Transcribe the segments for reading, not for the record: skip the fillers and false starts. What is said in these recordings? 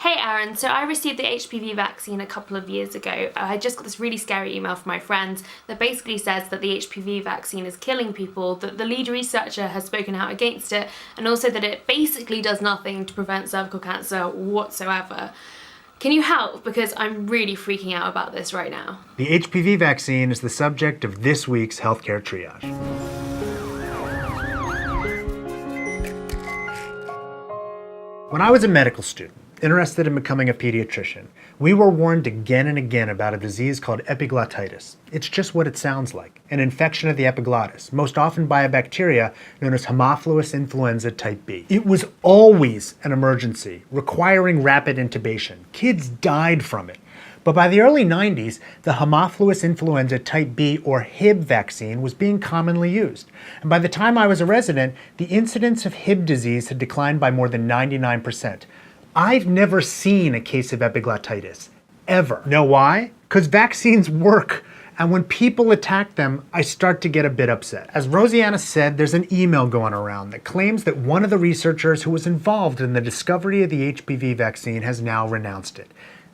Hey Aaron, so I received the HPV vaccine a couple of years ago. I just got this really scary email from my friend that basically says that the HPV vaccine is killing people, that the lead researcher has spoken out against it, and also that it basically does nothing to prevent cervical cancer whatsoever. Can you help? Because I'm really freaking out about this right now. The HPV vaccine is the subject of this week's Healthcare Triage. When I was a medical student, interested in becoming a pediatrician, we were warned again and again about a disease called epiglottitis. It's just what it sounds like, an infection of the epiglottis, most often by a bacteria known as Haemophilus influenza type B. It was always an emergency, requiring rapid intubation. Kids died from it. But by the early 90s, the Haemophilus influenza type B or Hib vaccine was being commonly used. And by the time I was a resident, the incidence of Hib disease had declined by more than 99%. I've never seen a case of epiglottitis, ever. Know why? Because vaccines work. And when people attack them, I start to get a bit upset. As Rosianna said, there's an email going around that claims that one of the researchers who was involved in the discovery of the HPV vaccine has now renounced it.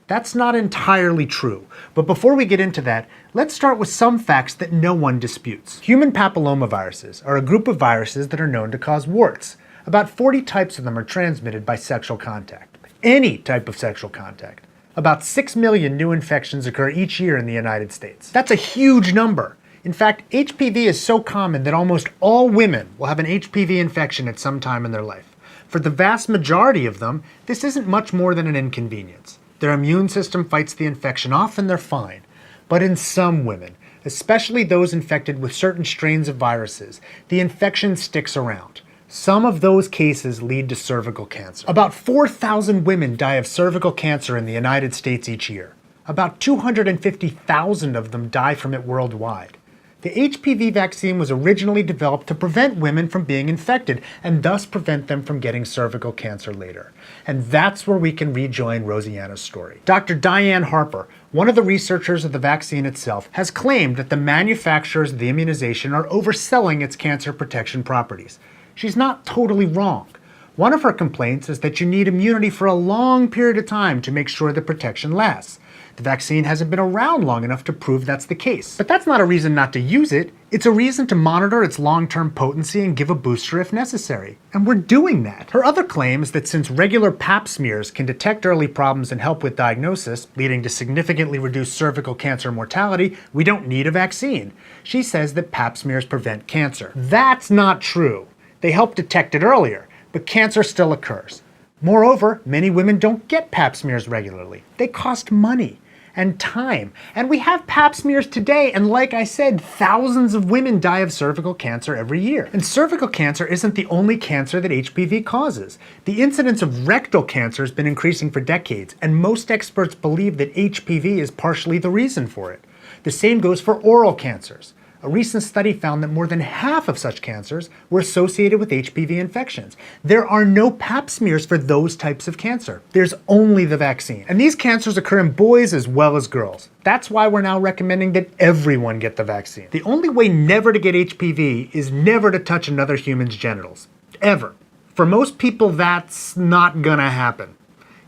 That's not entirely true, but before we get into that, let's start with some facts that no one disputes. Human papillomaviruses are a group of viruses that are known to cause warts. About 40 types of them are transmitted by sexual contact, any type of sexual contact. About 6 million new infections occur each year in the United States. That's a huge number. In fact, HPV is so common that almost all women will have an HPV infection at some time in their life. For the vast majority of them, this isn't much more than an inconvenience. Their immune system fights the infection off and they're fine. But in some women, especially those infected with certain strains of viruses, the infection sticks around. Some of those cases lead to cervical cancer. About 4,000 women die of cervical cancer in the United States each year. About 250,000 of them die from it worldwide. The HPV vaccine was originally developed to prevent women from being infected and thus prevent them from getting cervical cancer later. And that's where we can rejoin Rosianna's story. Dr. Diane Harper, one of the researchers of the vaccine itself, has claimed that the manufacturers of the immunization are overselling its cancer protection properties. She's not totally wrong. One of her complaints is that you need immunity for a long period of time to make sure the protection lasts. The vaccine hasn't been around long enough to prove that's the case. But that's not a reason not to use it. It's a reason to monitor its long-term potency and give a booster if necessary. And we're doing that. Her other claim is that since regular pap smears can detect early problems and help with diagnosis, leading to significantly reduced cervical cancer mortality, we don't need a vaccine. She says that pap smears prevent cancer. That's not true. They help detect it earlier, but cancer still occurs. Moreover, many women don't get pap smears regularly. They cost money and time. And we have pap smears today, and like I said, thousands of women die of cervical cancer every year. And cervical cancer isn't the only cancer that HPV causes. The incidence of rectal cancer has been increasing for decades, and most experts believe that HPV is partially the reason for it. The same goes for oral cancers. A recent study found that more than half of such cancers were associated with HPV infections. There are no pap smears for those types of cancer. There's only the vaccine. And these cancers occur in boys as well as girls. That's why we're now recommending that everyone get the vaccine. The only way never to get HPV is never to touch another human's genitals. Ever. For most people, that's not gonna happen.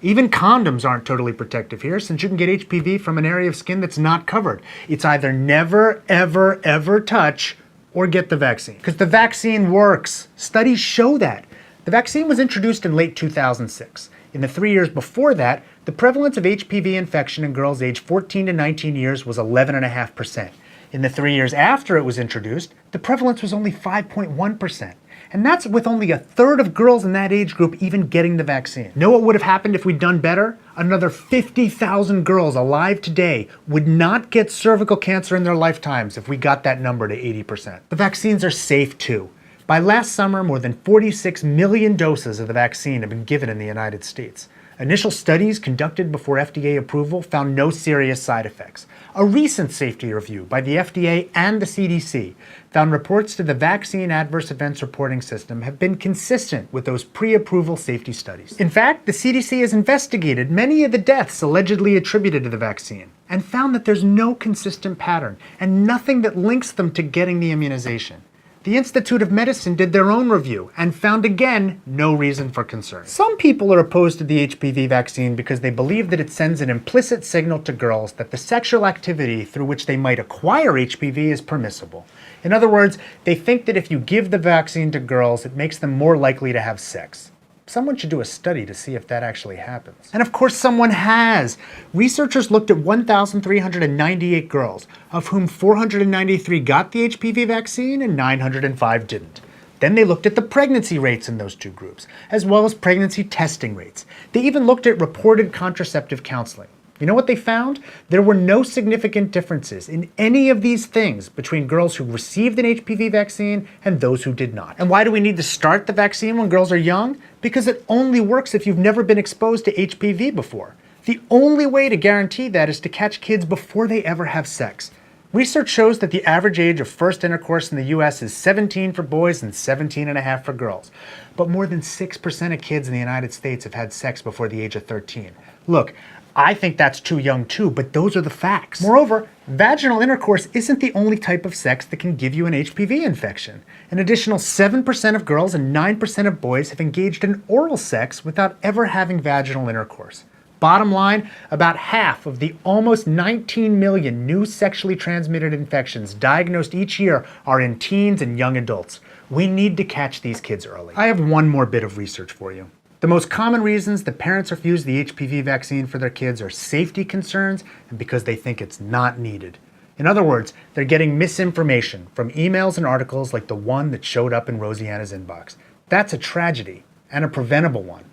Even condoms aren't totally protective here, since you can get HPV from an area of skin that's not covered. It's either never, ever, ever touch or get the vaccine. Because the vaccine works. Studies show that. The vaccine was introduced in late 2006. In the 3 years before that, the prevalence of HPV infection in girls aged 14 to 19 years was 11.5%. In the 3 years after it was introduced, the prevalence was only 5.1%. And that's with only a third of girls in that age group even getting the vaccine. Know what would have happened if we'd done better? Another 50,000 girls alive today would not get cervical cancer in their lifetimes if we got that number to 80%. The vaccines are safe too. By last summer, more than 46 million doses of the vaccine have been given in the United States. Initial studies conducted before FDA approval found no serious side effects. A recent safety review by the FDA and the CDC found reports to the Vaccine Adverse Events Reporting System have been consistent with those pre-approval safety studies. In fact, the CDC has investigated many of the deaths allegedly attributed to the vaccine and found that there's no consistent pattern and nothing that links them to getting the immunization. The Institute of Medicine did their own review and found again no reason for concern. Some people are opposed to the HPV vaccine because they believe that it sends an implicit signal to girls that the sexual activity through which they might acquire HPV is permissible. In other words, they think that if you give the vaccine to girls, it makes them more likely to have sex. Someone should do a study to see if that actually happens. And of course someone has. Researchers looked at 1,398 girls, of whom 493 got the HPV vaccine and 905 didn't. Then they looked at the pregnancy rates in those two groups, as well as pregnancy testing rates. They even looked at reported contraceptive counseling. You know what they found? There were no significant differences in any of these things between girls who received an HPV vaccine and those who did not. And why do we need to start the vaccine when girls are young? Because it only works if you've never been exposed to HPV before. The only way to guarantee that is to catch kids before they ever have sex. Research shows that the average age of first intercourse in the US is 17 for boys and 17.5 for girls. But more than 6% of kids in the United States have had sex before the age of 13. Look, I think that's too young too, but those are the facts. Moreover, vaginal intercourse isn't the only type of sex that can give you an HPV infection. An additional 7% of girls and 9% of boys have engaged in oral sex without ever having vaginal intercourse. Bottom line, about half of the almost 19 million new sexually transmitted infections diagnosed each year are in teens and young adults. We need to catch these kids early. I have one more bit of research for you. The most common reasons that parents refuse the HPV vaccine for their kids are safety concerns and because they think it's not needed. In other words, they're getting misinformation from emails and articles like the one that showed up in Rosianna's inbox. That's a tragedy, and a preventable one.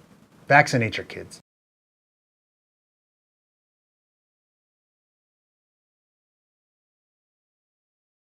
Vaccinate your kids.